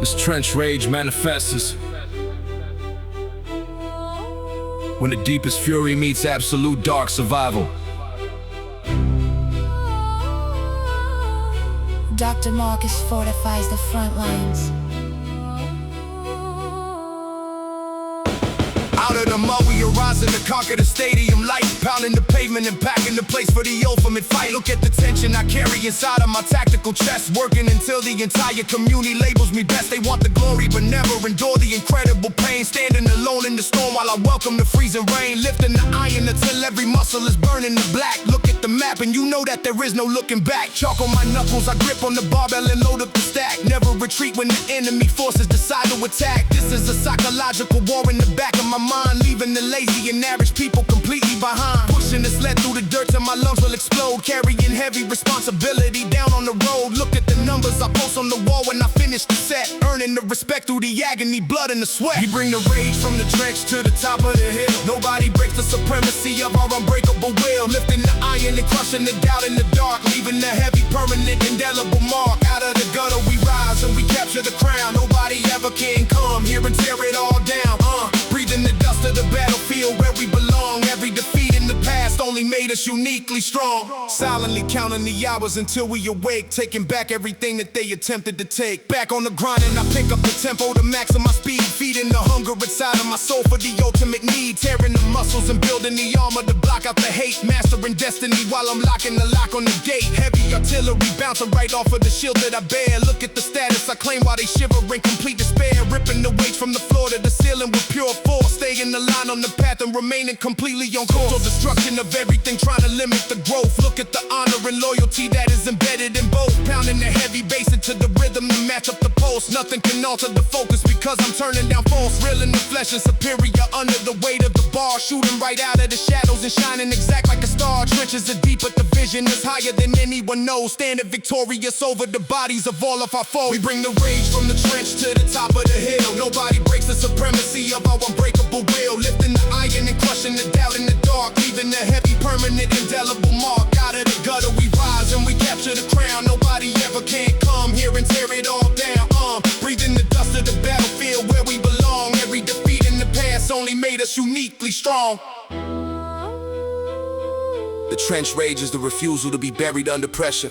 This trench rage manifests when the deepest fury meets absolute dark survival. Dr. Marcus fortifies the front lines. Out of the mud we arise to conquer the stadium light, pounding the pavement and packing the place for the ultimate fight. Look at the tension I carry inside of my tactical chest, working until the entire community labels me best. They want the glory but never endure the incredible pain, standing alone in the storm while I welcome the freezing rain, lifting the iron until every muscle is burning the black. Look at the map and you know that there is no looking back. Chalk on my knuckles, I grip on the barbell and load up the stack. Never retreat when the enemy forces decide to attack. This is a psychological war in the back of my mind, leaving the lazy and average people completely behind. Pushing the sled through the dirt till my lungs will explode, carrying heavy responsibility down on the road. Look at the numbers I post on the wall when I finish the set, earning the respect through the agony, blood and the sweat. We bring the rage from the trench to the top of the hill. Nobody breaks the supremacy of our unbreakable will, lifting the iron and crushing the doubt in the dark, leaving the heavy, permanent, indelible mark. Out of the gutter we rise and we capture the crown. Nobody ever can come here and tear it all down. Breathing the dust of the battlefield where we belong. Every defeat in the past only made us uniquely strong. Silently counting the hours until we awake, taking back everything that they attempted to take. Back on the grind and I pick up the tempo to max my speed, feeding the hunger inside of my soul for the ultimate need, tearing the muscles and building the armor to block out the hate, mastering destiny while I'm locking the lock on the gate. Heavy artillery bouncing right off of the shield that I bear. Look at the status I claim while they shiver in complete despair, ripping the weights from the floor to the ceiling with pure force, staying the line on the path and remaining completely on course. Total destruction of everything, trying to limit the growth. Look at the honor and loyalty that is embedded in both, pounding the heavy bass into the rhythm to match up the pulse. Nothing can alter the focus because I'm turning down false, real in the flesh and superior under the weight of the bar, shooting right out of the shadows and shining exact like a star. Trenches are deep but the vision is higher than anyone knows, standing victorious over the bodies of all of our foes. We bring the rage from the trench to the top of the hill. Nobody breaks the supremacy of our unbreakable will, lifting the iron and crushing the doubt in the dark, leaving the heavy, permanent, indelible mark. Out of the gutter we rise and we capture the crown. Nobody ever can come here and tear it all down. Breathing the dust of the battlefield where we belong. Every defeat in the past only made us uniquely strong. The trench rage is the refusal to be buried under pressure.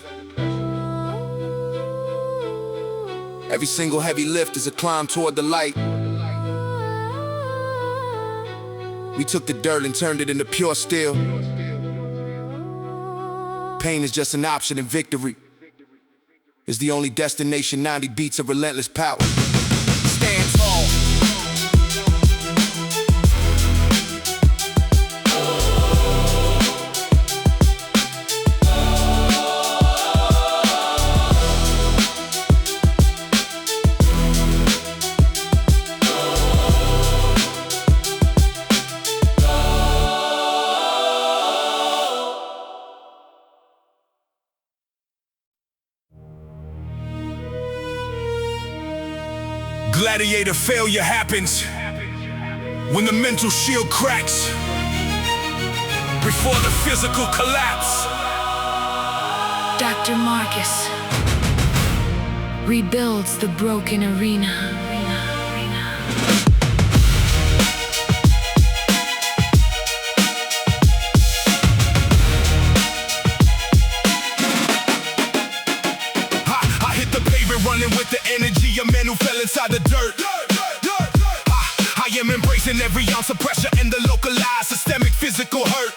Every single heavy lift is a climb toward the light. We took the dirt and turned it into pure steel. Pain is just an option and victory is the only destination. 90 beats of relentless power. Stand tall. Gladiator failure happens when the mental shield cracks before the physical collapse. Dr. Marcus rebuilds the broken arena. I hit the pavement running with the energy of men who fell inside the dirt. I am embracing every ounce of pressure and the localized systemic physical hurt.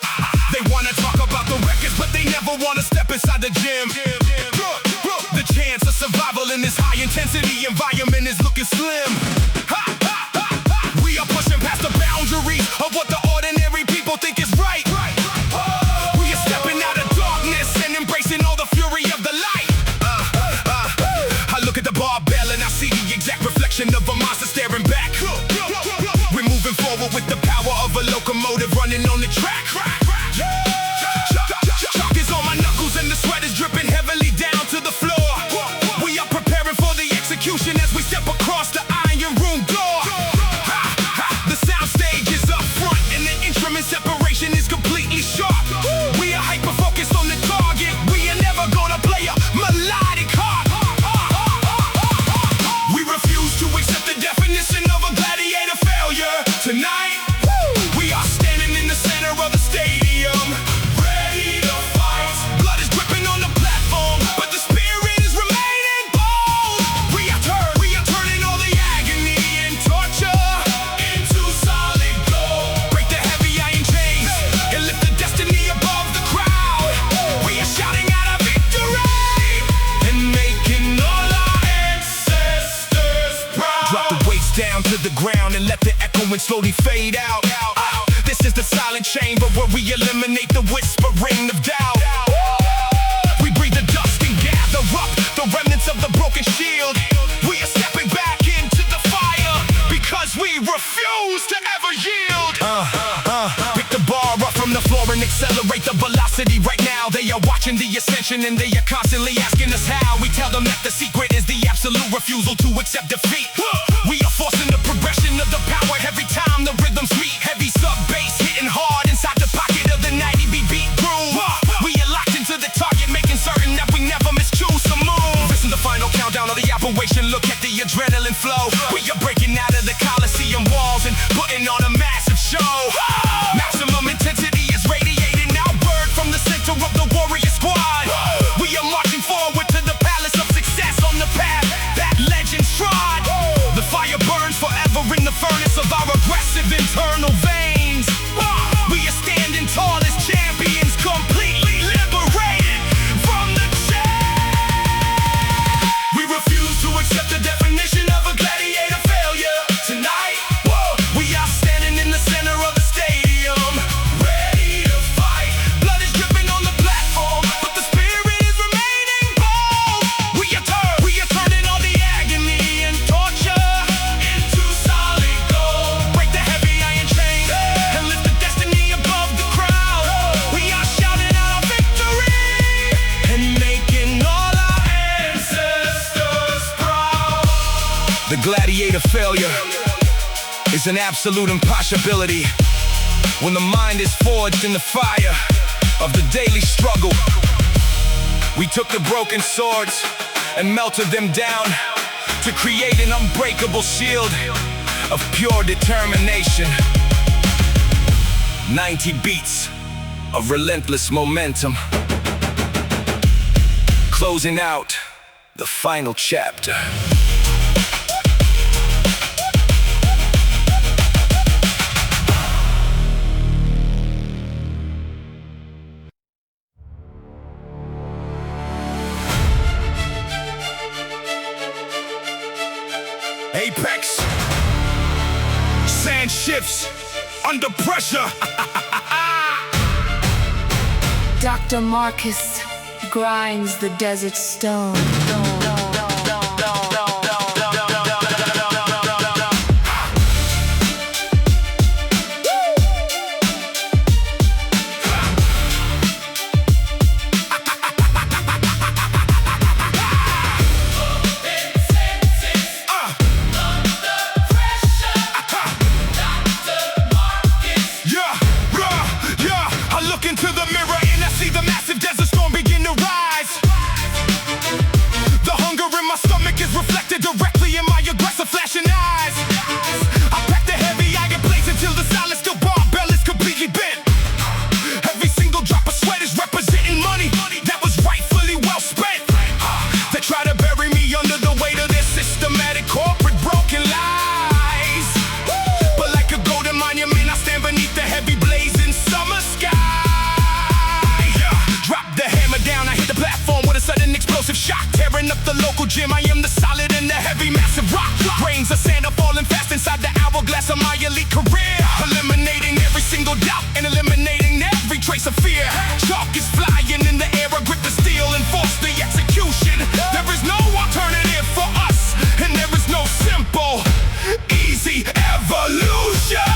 They wanna talk about the records, but they never wanna step inside the gym. The chance of survival in this high intensity environment is looking slim. and slowly fade out. This is the silent chamber where we eliminate the whispering of doubt. We breathe the dust and gather up the remnants of the broken shield. We are stepping back into the fire because we refuse to ever yield. Pick the bar up from the floor and accelerate the velocity right now. They are watching the ascension and they are constantly asking us how. We tell them that the secret is the absolute refusal to accept defeat. We are forcing the progression of the power every time the rhythms meet. Heavy sub-bass hitting hard inside the pocket of the 90 beat groove. We are locked into the target, making certain that we never mischoose a move. Listen to the final countdown of the operation. Look at the adrenaline flow. We are breaking out of the Coliseum walls and putting on a massive show. Maximum intensity is radiating outward from the center of the warrior squad. We are marching forward to the palace of success on the path that legends trod. The fire burns forever in the furnace of our aggressive internal veins. We are standing tall as champions, completely liberated from the chain. We refuse to accept the definition of a gladiator failure. Tonight, we are standing in the center of the stadium, ready to fight. Blood is dripping on the platform, but the spirit is remaining bold. We are turning all the agony and torture into solid gold. Break the heavy iron chains and lift the destiny above the crowd. We are shouting out our victory and making all our ancestors proud. The gladiator failure is an absolute impossibility when the mind is forged in the fire of the daily struggle. We took the broken swords and melted them down to create an unbreakable shield of pure determination. 90 beats of relentless momentum, closing out the final chapter. Apex. Sand shifts under pressure. Dr.Marcus grinds the desert stone. Into the mirror and I see the massive desert storm begin to rise. The hunger in my stomach is reflected directly in my aggressive flashing eyes. I pack the heavy iron plates until the solid steel barbell is completely bent. Every single drop of sweat is representing money that was rightfully well spent. They try to bury me under the weight of their systematic corporate broken lies, but like a golden monument I stand beneath the heavy blazing summer sky. Down, I hit the platform with a sudden explosive shock, tearing up the local gym. I am the solid and the heavy, massive rock. Grains of sand are falling fast inside the hourglass of my elite career, eliminating every single doubt and eliminating every trace of fear. Chalk is flying in the air, I grip the steel and force the execution. There is no alternative for us, and there is no simple, easy evolution.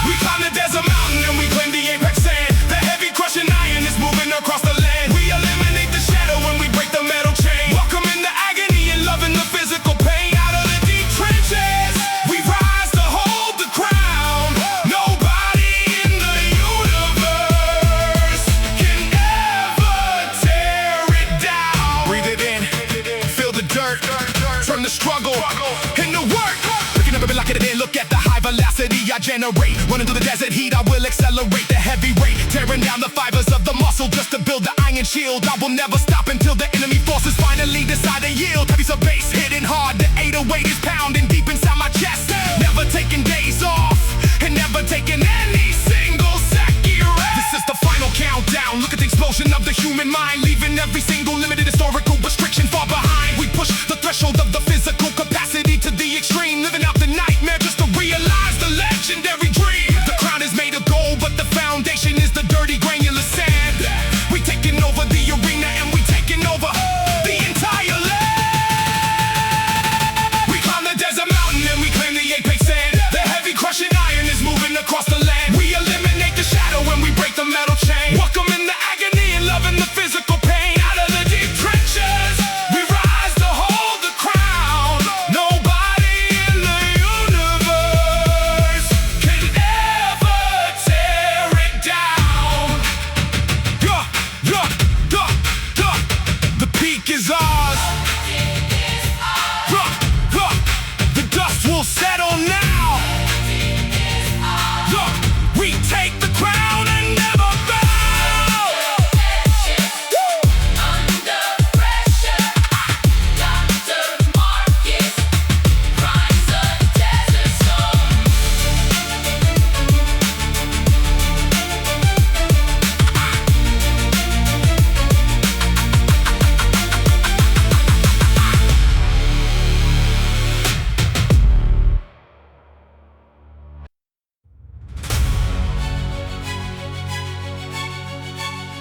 We climb the desert mountain and we claim the apex sand. The heavy crushing iron is moving across the land. We eliminate the shadow when we break the metal chain. Welcoming the agony and loving the physical pain. Out of the deep trenches, we rise to hold the crown. Nobody in the universe can ever tear it down. Breathe it in, feel the dirt, turn the struggle into work. Looking up and lock it in, look at the high velocity I generate. Running through the desert heat, I will accelerate the heavy rate, tearing down the fibers of the muscle just to build the iron shield. I will never stop until the enemy forces finally decide to yield. Heavy sub bass hitting hard, the 808 is pounding deep inside my chest. Never taking days off and never taking any single second rest. This is the final countdown. Look at the explosion of the human mind, leaving every single limited historical restriction far behind. We push the threshold of the physical capacity to the extreme, living out the nightmare just to realize the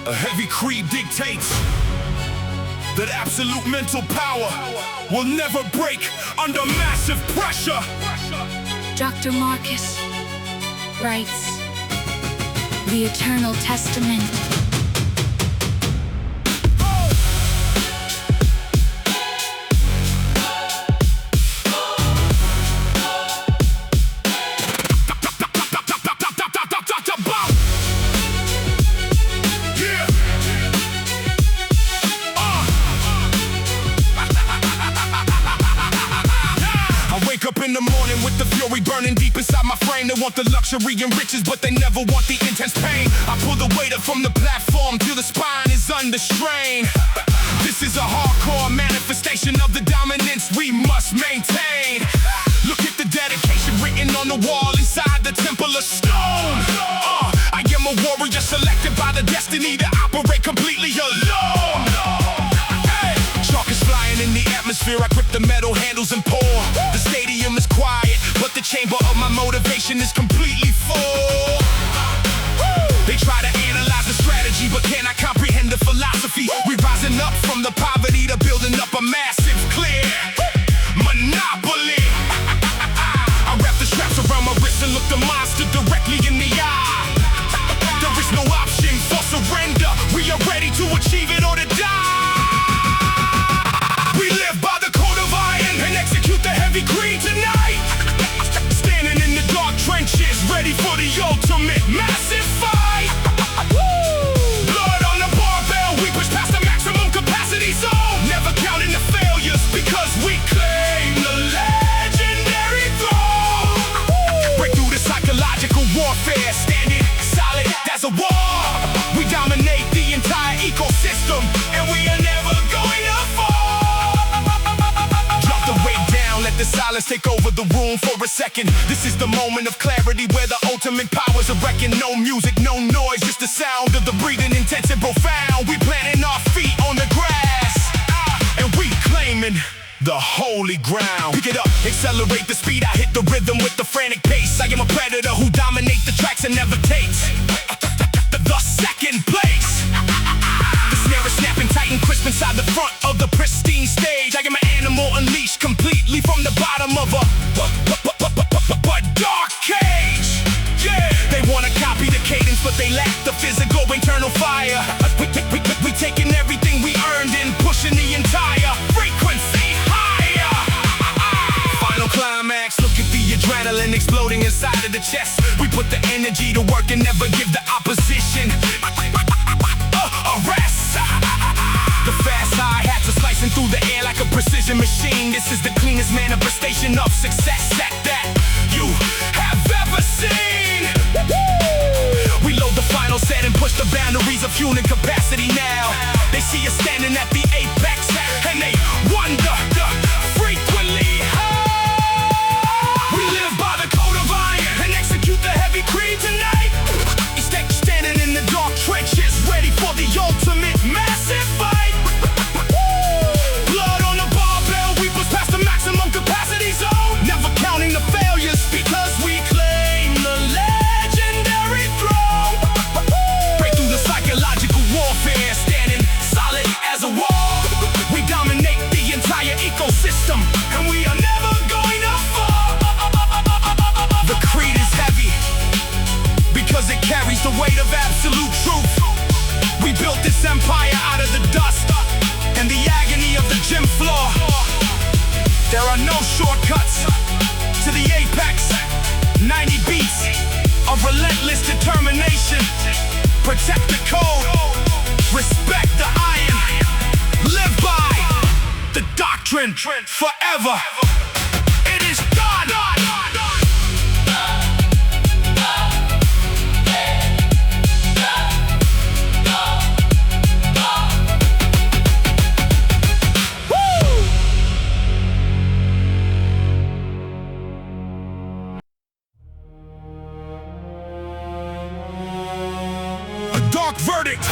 A heavy creed dictates that absolute mental power will never break under massive pressure. Dr. Marcus writes the Eternal Testament. In the morning with the fury burning deep inside my frame. They want the luxury and riches, but they never want the intense pain. I pull the weight up from the platform till the spine is under strain. This is a hardcore manifestation of the dominance we must maintain. Look at the dedication written on the wall inside the temple of stone. I am a warrior selected by the destiny to operate completely alone. Chalk is flying in the atmosphere. I grip the metal handles and pour. The stadium is quiet, but the chamber of my motivation is completely full. They try to analyze the strategy, but cannot comprehend the philosophy. We rising up from the poverty to building up a massive clear monopoly. I wrap the straps around my wrist and look the monster directly in the eye. There is no option for surrender. We are ready to achieve it or to die. We live by the code of iron and execute the heavy creed tonight. Standing in the dark trenches, ready for the ultimate massive fight. Blood on the barbell, we push past the maximum capacity zone. Never counting the failures because we claim the legendary throne. Break through the psychological warfare, standing solid as a wall. We dominate the entire ecosystem, and we are never going to fall. The silence take over the room for a second. This is the moment of clarity where the ultimate powers are reckoned. No music, no noise, just the sound of the breathing, intense and profound. We planting our feet on the grass, and we claiming the holy ground. Pick it up, accelerate the speed. I hit the rhythm with the frantic pace. I am a predator who dominates the tracks and never takes the second place. The snare is snapping tight and crisp inside the front of the pristine stage. I am an animal unleashed completely from the bottom of a dark cage. Yeah, they wanna copy the cadence, but they lack the physical internal fire. We taking everything we earned and pushing the entire frequency higher. Final climax, look at the adrenaline exploding inside of the chest. We put the energy to work and never give the opposition a rest. The fast hi-hats are slicing through the air like a precision machine. This is the cleanest manifestation of success that you have ever seen. We load the final set and push the boundaries of human capacity now. They see us standing at the apex and they wonder frequently how we live by the code of iron and execute the heavy creed tonight. Standing in the dark trenches, ready for the ultimate massive fight. Blood on the barbell, we push past the maximum capacity zone. Never counting the failures because we claim the legendary throne. Break through the psychological warfare, standing solid as a wall. We dominate the entire ecosystem, and we are never going to fall. The creed is heavy because it carries the weight of absolute truth. We built this empire out of the dust and the agony of the gym floor. There are no shortcuts to the apex. 90 beats of relentless determination. Protect the code, respect the iron, live by the doctrine forever. It is done. Dark verdict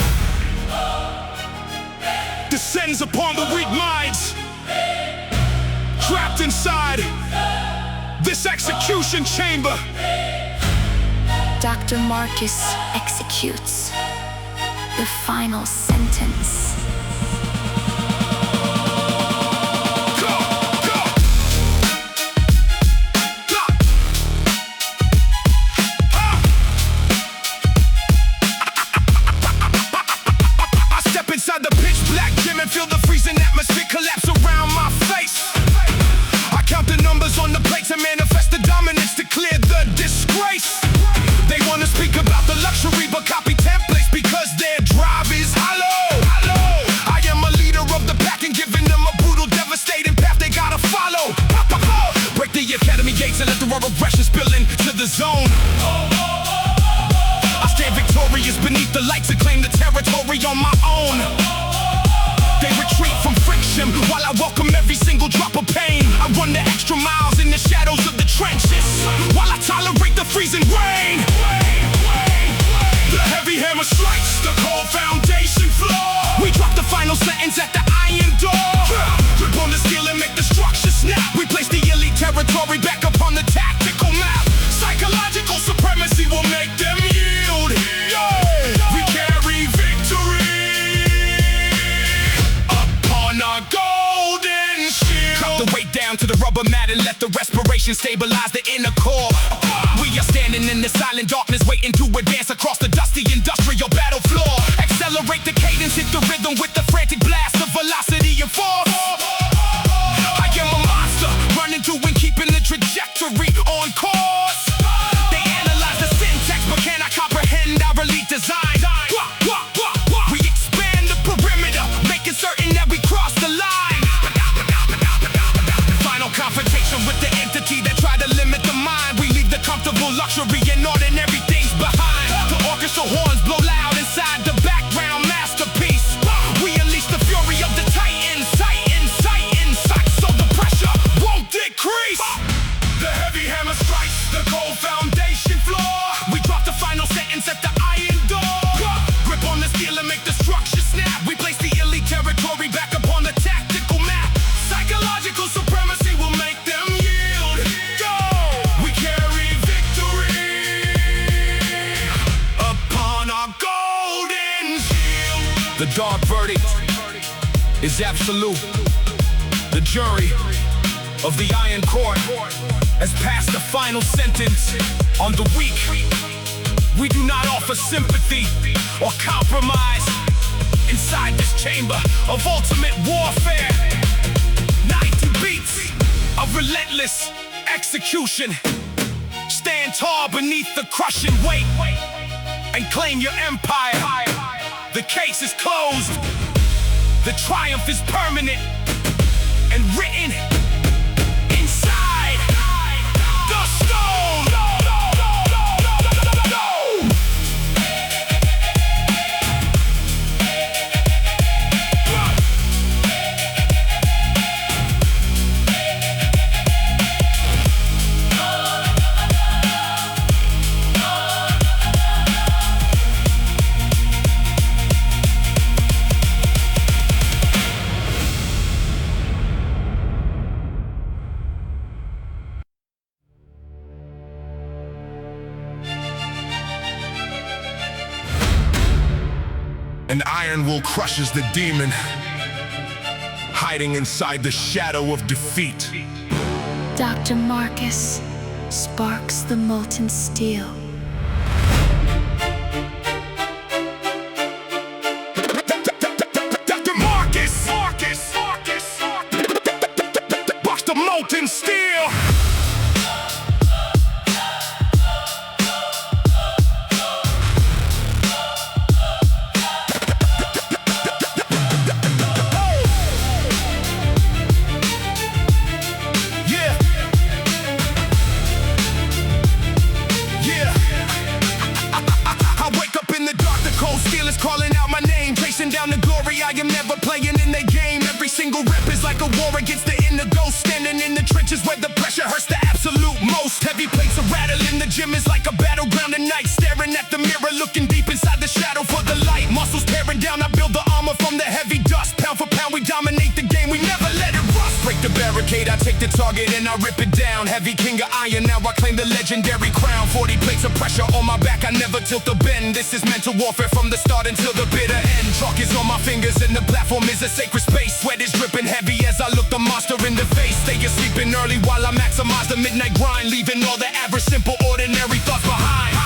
descends upon the weak minds trapped inside this execution chamber. Dr. Marcus executes. The final sentence. Inside the pitch black gym and feel the freezing atmosphere collapse around my face. I count the numbers on the plates and manifest the dominance to clear the disgrace. They wanna speak about the luxury but copy templates because their drive is hollow. I am a leader of the pack and giving them a brutal, devastating path they gotta follow. Break the academy gates and let the raw aggression spill into the zone. I stand victorious beneath the lights and claim the territory on my own. They retreat from friction while I welcome every single drop of pain. I run the extra miles in the shadows of the trenches while I tolerate the freezing rain. The heavy hammer strikes the cold foundation floor. We drop the final sentence at the iron door. Grip on the steel and make the structure snap. We place the elite territory back upon the tactical map. Psychological supremacy will make them yield. We carry victory upon our golden shield. Drop the weight down to the rubber mat and let the respiration stabilize the inner core. We are standing in the silent darkness, waiting to advance across the dusty industrial battle floor. Accelerate the cadence, hit the rhythm with the frantic blast of velocity and force. I am a monster, running through and keeping the trajectory on course. They analyze the syntax, but cannot comprehend our elite design. We expand the perimeter, making certain that we cross the line. Final confrontation with the entity that tried to limit the mind. We leave the comfortable luxury and ordinary things behind. The orchestra horns blow loud inside the background masterpiece. We unleash the fury of the Titans, so the pressure won't decrease. The heavy hammer strikes the cold foundation floor. We drop the final sentence at the iron door. Grip on the steel and make the structure snap. We place the elite territory back upon the tactical map. Psychological supremacy will make them yield. We carry victory upon our golden shield. The dark verdict is absolute. The jury of the Iron Court has passed the final sentence on the weak. We do not offer sympathy or compromise inside this chamber of ultimate warfare. 90 beats of relentless execution. Stand tall beneath the crushing weight and claim your empire. The case is closed. The triumph is permanent and written inside the stone. An iron will crushes the demon, hiding inside the shadow of defeat. Dr. Marcus sparks the molten steel. Dr. Marcus sparks the molten steel. Calling out my name, chasing down the glory. I am never playing in the game. Every single rep is like a war against the inner ghost. Standing in the trenches where the pressure hurts the absolute most. Heavy plates are rattling, the gym is like a battleground at night. Staring at the mirror, looking deep inside the shadow for the light. Muscles tearing down, I build the armor from the heavy dust. Pound for pound we dominate the game, we never let it rust. Break the barricade, I take the target and I rip it down. Heavy king of iron, now I claim the legendary crown. 40 plates of pressure on my back, I never tilt the bend. This is mental warfare from the start until the bitter end. Chalk is on my fingers and the platform is a sacred space. Sweat is dripping heavy as I look the monster in the face. Stay sleeping early while I maximize the midnight grind, leaving all the average, simple, ordinary thoughts behind.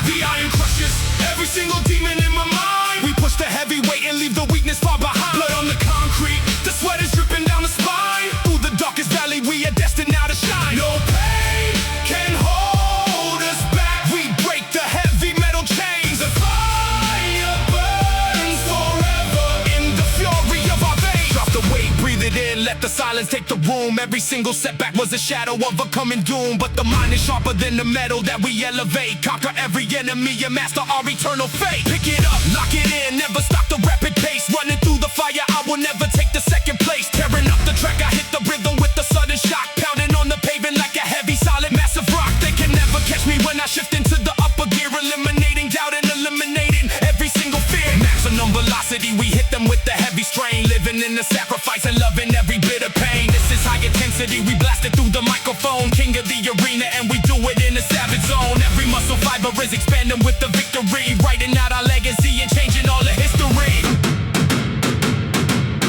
The iron crushes every single demon in my mind. We push the heavyweight and leave the weakness far behind. Blood on the concrete, the sweat is dripping down the spine. Through the darkest valley, we are destined now to shine. No pain can hold us back. We break the heavy metal chains. The fire burns forever in the fury of our veins. Drop the weight, breathe it in, let the silence take the room. Every single setback was a shadow of a coming doom. But the mind is sharper than the metal that we elevate. Conquer every enemy and master our eternal fate. Pick it up, lock it in, never stop the rapid pace. Running through the fire, I will never take the second place. Tearing up the track, I hit the rhythm with the sudden shock. Pounding on the pavement like a heavy, solid, massive rock. They can never catch me when I shift into the upper gear. Eliminating doubt and eliminating every single fear. Maximum velocity, we hit them with the heavy strain. Living in the sacrifice and loving every bit of pain. This is high intensity, we blast it through the microphone. King of the arena and we do it in a savage zone. Every muscle fiber is expanding with the victory. Writing out our legacy and changing all the history.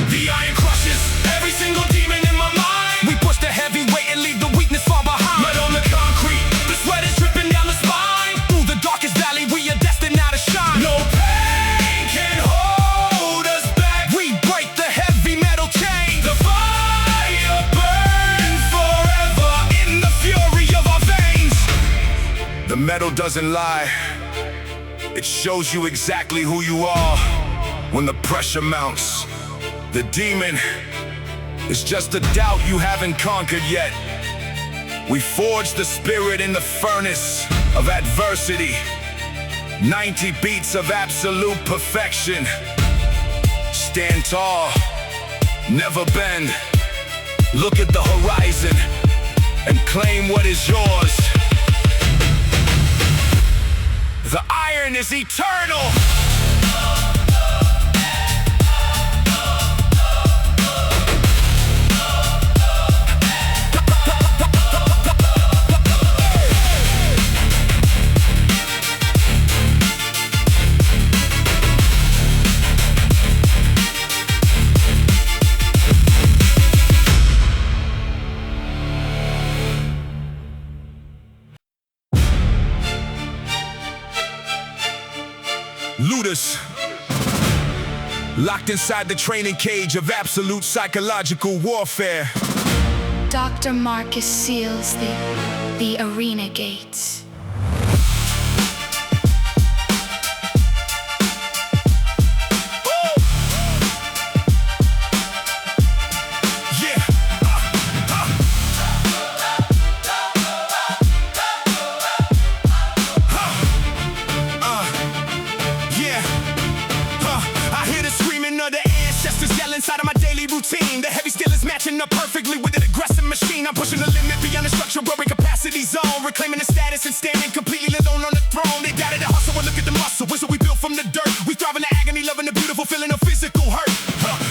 The iron crushes every single demon in my mind. We push the heavyweight and leave the weakness far behind. Blood on the concrete, the sweat is dripping down the spine. Through the darkest valley, we are destined now to shine. No pain can hold us back. We break the heavy metal chain. The fire burns forever in the fury of our veins. The metal doesn't lie. It shows you exactly who you are when the pressure mounts. The demon is just a doubt you haven't conquered yet. We forge the spirit in the furnace of adversity. 90 beats of absolute perfection. Stand tall, never bend. Look at the horizon and claim what is yours. The iron is eternal. Ludus locked inside the training cage of absolute psychological warfare. Dr. Marcus seals the arena gates. Inside of my daily routine, the heavy skill is matching up perfectly with an aggressive machine. I'm pushing the limit beyond the structural capacity zone, reclaiming the status and standing completely alone on the throne. They doubted the hustle, and look at the muscle. Whistle we built from the dirt. We thrive in the agony, loving the beautiful feeling of physical hurt.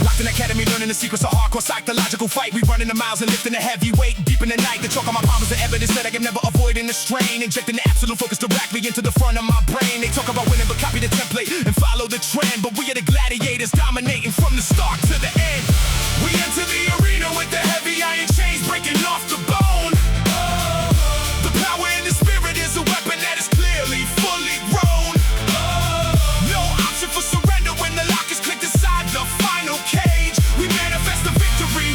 Locked in academy, learning the secrets of hardcore psychological fight. We running the miles and lifting the heavy weight deep in the night. The chalk on my palm is the evidence that I can never avoid in the strain. Injecting the absolute focus directly into the front of my brain. They talk about winning, but copy the template and follow the trend. But we are the gladiators, dominating from the start to the end. We enter the arena with the heavy iron chains breaking off the bone. The power in the spirit is a weapon that is clearly fully grown. No option for surrender when the lock is clicked inside the final cage. We manifest the victory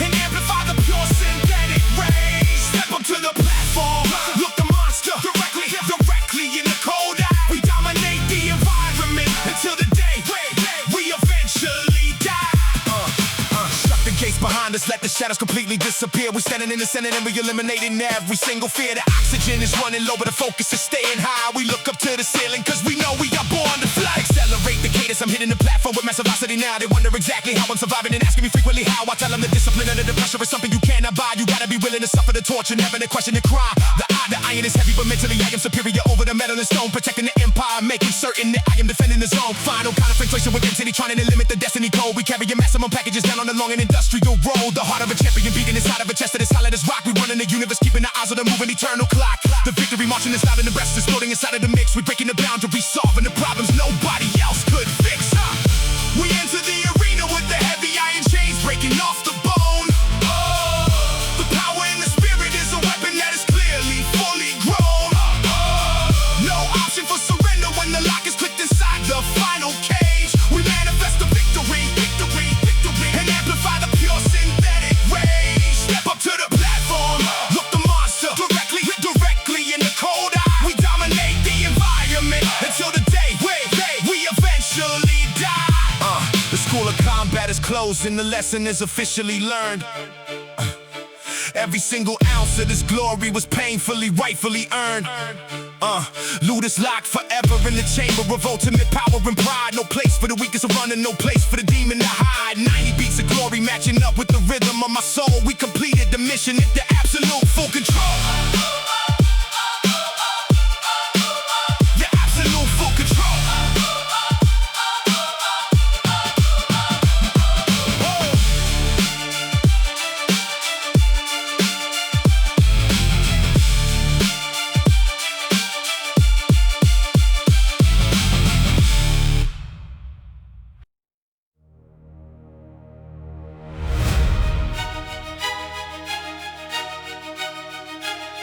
and amplify the pure synthetic rage. Step up to the platform, look the monster directly in the cold eye. We dominate the environment until the day we eventually die. Shut the gates behind us, let the shadows completely disappear. We standing in the center and we eliminating every single fear. The oxygen is running low, but the focus is staying high. We look up to the ceiling, cause we know we are born to fly. Accelerate the cadence, I'm hitting the platform with massive velocity now. They wonder exactly how I'm surviving and asking me frequently how. I tell them the discipline under the pressure is something you cannot buy. You gotta be willing to suffer the torture, never to question the crime. The iron is heavy, but mentally I am superior over the metal and stone. Protecting the empire, making making certain that I am defending the zone. Final confrontation with density, trying to limit the destiny code. We carry maximum packages down on the long and industrial road. The heart of a champion beating inside of a chest that is solid as rock. We run in the universe, keeping the eyes on the moving eternal clock. The victory marching inside of the breast, exploding inside of the mix. We breaking the boundaries, solving the problems nobody else could fix. We enter the arena with the heavy iron chains breaking off the bone. The power in the spirit is a weapon that is clearly fully grown. No option for surrender when the lock is clicked inside the final cage. We manifest the victory, victory, victory, and amplify the pure synthetic rage. Step up to the platform, look the monster directly in the cold eye. We dominate the environment until the day we eventually die. The school of combat is closed and the lesson is officially learned. Every single ounce of this glory was painfully, rightfully earned. Ludus Locked forever in the chamber of ultimate power and pride. No place for the weakest to run and no place for the demon to hide. 90 beats of glory matching up with the rhythm of my soul. We completed the mission at the absolute full control. The absolute full control.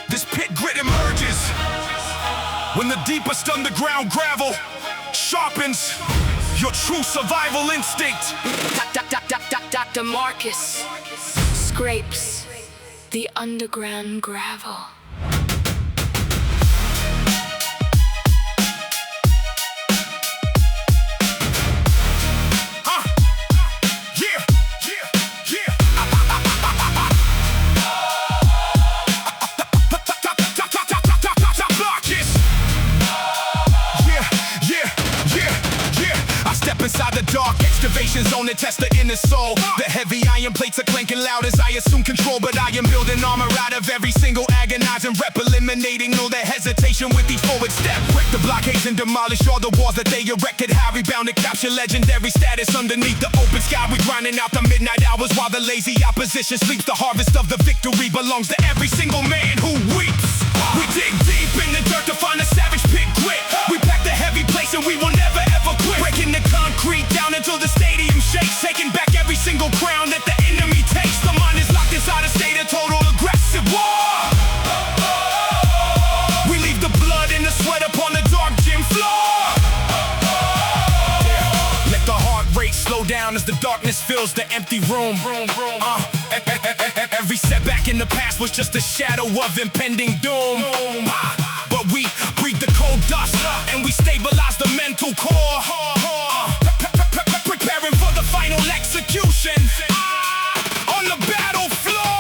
This pit grit emerges when the deepest underground gravel sharpens your true survival instinct. Dr.Marcus scrapes the underground gravel. Inside the dark excavation zone that tests the inner soul. The heavy iron plates are clanking loud as I assume control, but I am building armor out of every single agonizing rep, eliminating all the hesitation with each forward step. Break the blockades and demolish all the walls that they erected. How we bound to capture legendary status underneath the open sky. We grinding out the midnight hours while the lazy opposition sleeps. The harvest of the victory belongs to every single man who weeps. We dig deep in the dirt to find a savage pit grit. We pack the heavy place and we will never ever quit. Breaking the concrete down until the stadium shakes, taking back every single crown that the enemy takes. The mind is locked inside a state of total aggressive war. We leave the blood and the sweat upon the dark gym floor. Let the heart rate slow down as the darkness fills the empty room. Every setback in the past was just a shadow of impending doom. But we breathe the cold dust and we stabilize the mental core. Preparing for the final execution on the battle floor.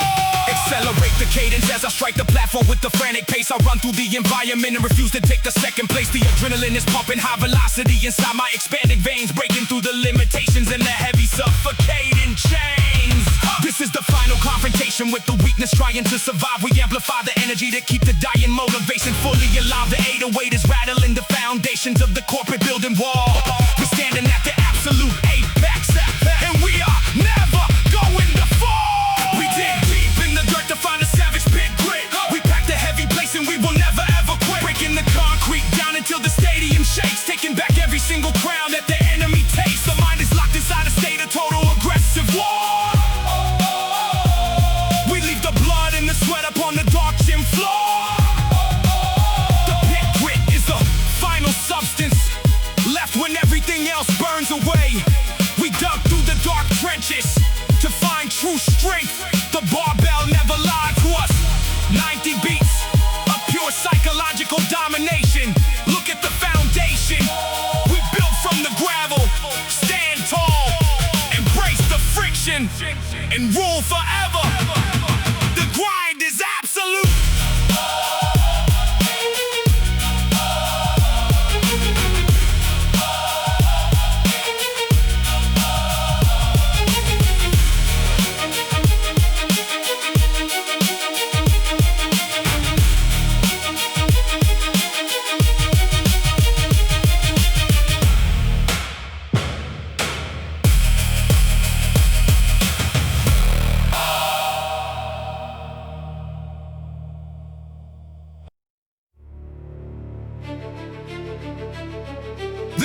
Accelerate the cadence as I strike the platform with the frantic pace. I run through the environment and refuse to take the second place. The adrenaline is pumping high velocity inside my expanding veins, breaking through the limitations and the heavy suffocating chains. This is the final confrontation with the weakness trying to survive. We amplify the energy to keep the dying motivation fully alive. The 808 is rattling the foundations of the corporate building wall. We're standing at the absolute apex, and we are never going to fall. We dig deep in the dirt to find a savage pit grit. We pack the heavy place and we will never ever quit. Breaking the concrete down until the stadium shakes, taking back every single crown that the enemy takes. The mind is locked inside a state of total aggressive war. We leave the blood and the sweat upon the dark gym floor. The pit grit is the final substance left when everything else burns away. We dug through the dark trenches to find true strength. The barbell never lied to us. 90 beats of pure psychological domination. Look at the foundation we built from the gravel. Stand tall, embrace the friction, and rule forever. The grind is absolute.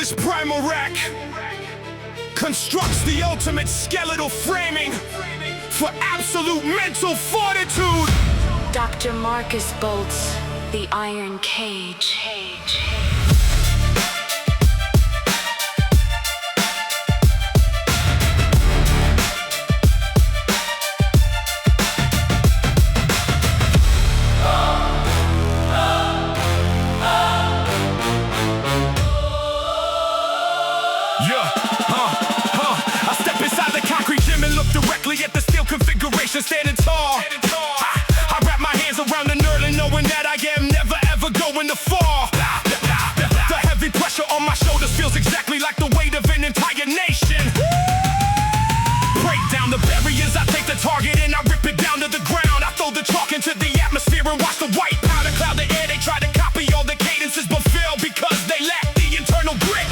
This primal rack constructs the ultimate skeletal framing for absolute mental fortitude. Dr. Marcus bolts the iron cage. I step inside the concrete gym and look directly at the steel configuration, standing tall. I wrap my hands around the knurling, knowing that I am never ever going to fall. The heavy pressure on my shoulders feels exactly like the weight of an entire nation. Break down the barriers, I take the target and I rip it down to the ground. I throw the chalk into the atmosphere and watch the white powder cloud the air. They try to copy all the cadences but fail because they lack the internal grit.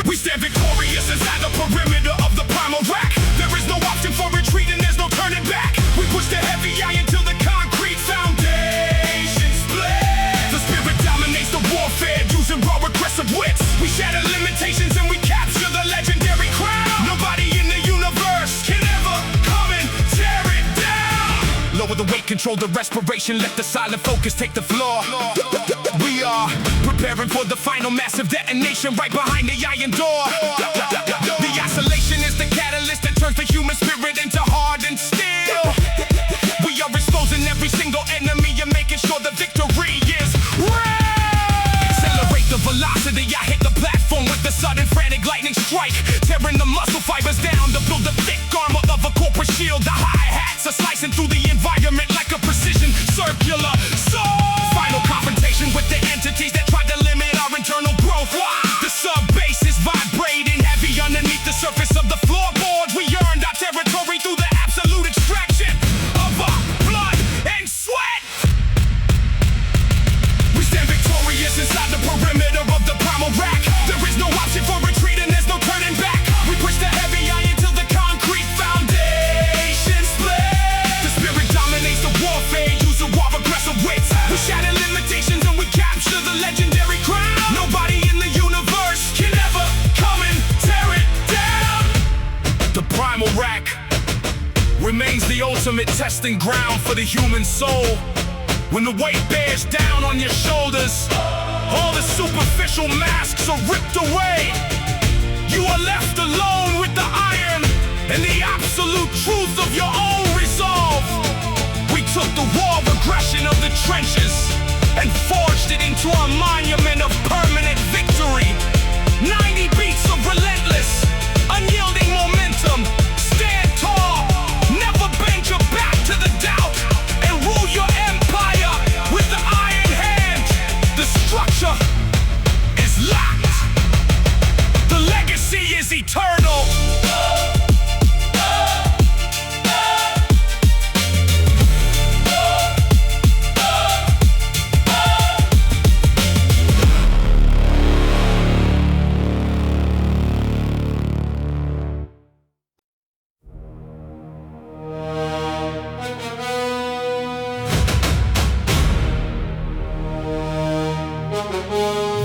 We stand victorious inside the perimeter of the primal rack. There is no option for retreat and there's no turning back. We push the heavy eye until the concrete foundation split. The spirit dominates the warfare, using raw aggressive wits. We shatter limitations and we capture the legendary crown. Nobody in the universe can ever come and tear it down. Lower the weight, control the respiration, let the silent focus take the floor. We are preparing for the final massive detonation right behind the iron door. The isolation is the catalyst that turns the human spirit into hardened steel. We are exposing every single enemy and making sure the victory is real. Accelerate the velocity, I hit the platform with a sudden frantic lightning strike, tearing the muscle fibers down to build the thick armor of a corporate shield. The hi-hats are slicing through the environment like a precision circular sword. Final confrontation with the entities that tried to limit our internal growth. The sub-base is vibrating heavy underneath the surface of the floorboards. We earned our territory through the absolute extraction of our blood and sweat. We stand victorious inside the perimeter of the primal rack. There is no option for retreat and there's no turning back. We push the heavy eye until the concrete foundation split. The spirit dominates the warfare, using raw aggressive wits. We shatter limitations and we capture the legendary crown. Nobody in the universe can ever come and tear it down. The primal rack remains the ultimate testing ground for the human soul. When the weight bears down on your shoulders, all the superficial masks are ripped away. You are left alone with the iron and the absolute truth of your own resolve. We took the raw aggression of the trenches and forged it into a monument of permanent victory. 90 beats of relentless, unyielding momentum. Stand tall, never bend your back to the doubt, and rule your empire with the iron hand. The structure is locked. The legacy is eternal.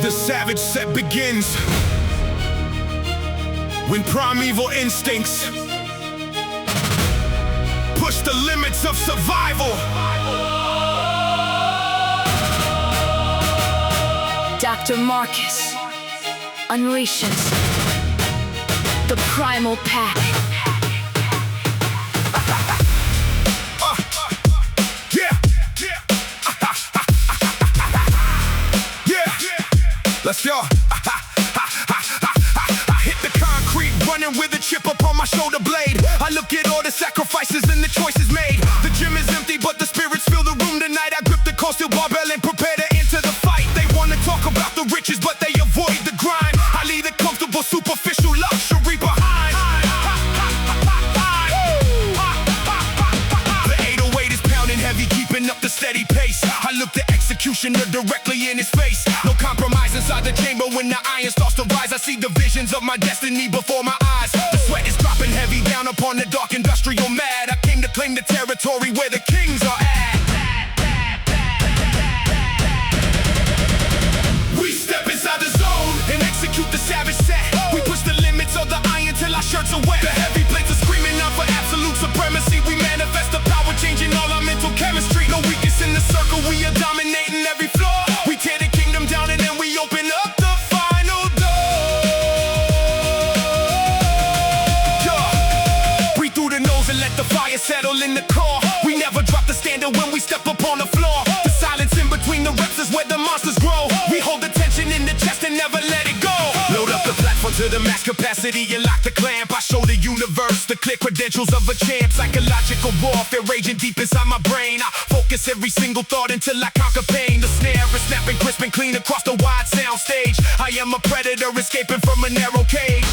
The savage set begins when primeval instincts push the limits of survival. Dr. Marcus unleashes the primal pack. Let's go. I hit the concrete, running with a chip upon my shoulder blade. I look at all the sacrifices and the choices made. The gym is empty, but the spirits fill the room tonight. I grip the cold steel barbell and prepare to enter the fight. They wanna talk about the riches, but they avoid the grind. I leave the comfortable, superficial luxury behind. The 808 is pounding heavy, keeping up the steady pace. I look the executioner directly in his face. No compromise inside the chamber. When the iron starts to rise, I see the visions of my destiny before my eyes. The sweat is dropping heavy down upon the dark industrial mad. I came to claim the territory where the kings are at. We step inside the monsters grow. We hold the tension in the chest and never let it go. Load up the platform to the max capacity and lock the clamp. I show the universe the clear credentials of a champ. Psychological warfare raging deep inside my brain. I focus every single thought until I conquer pain. The snare is snapping crisp and clean across the wide sound stage. I am a predator escaping from a narrow cage.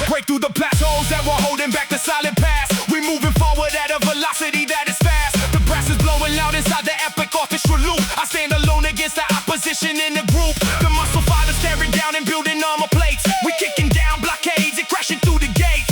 Break through the plateaus that were holding back the silent past. We moving forward at a velocity that is fast. The brass is blowing loud inside the epic orchestra loop. I stand alone against the opposition in the group. The muscle fighters staring down and building armor plates. We kicking down blockades and crashing through the gates.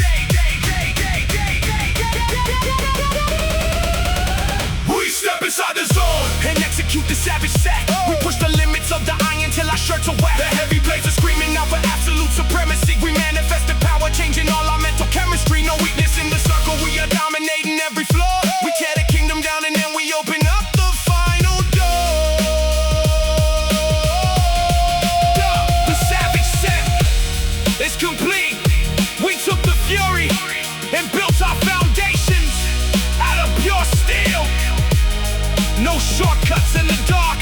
We step inside the zone and execute the savage set. We push the limits of the iron till our shirts are wet. The heavy blades are screaming out for absolute supremacy. We manifest the power, changing all our mental chemistry. No weakness in the circle, we are dominating every floor. We tear the kingdom down and then we open up the final door. The savage set is complete. We took the fury and built our foundations out of pure steel. No shortcuts in the dark.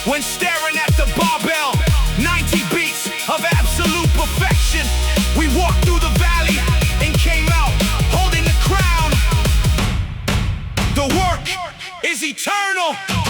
When staring at the barbell, 90 beats of absolute perfection. We walked through the valley and came out holding the crown. The work is eternal.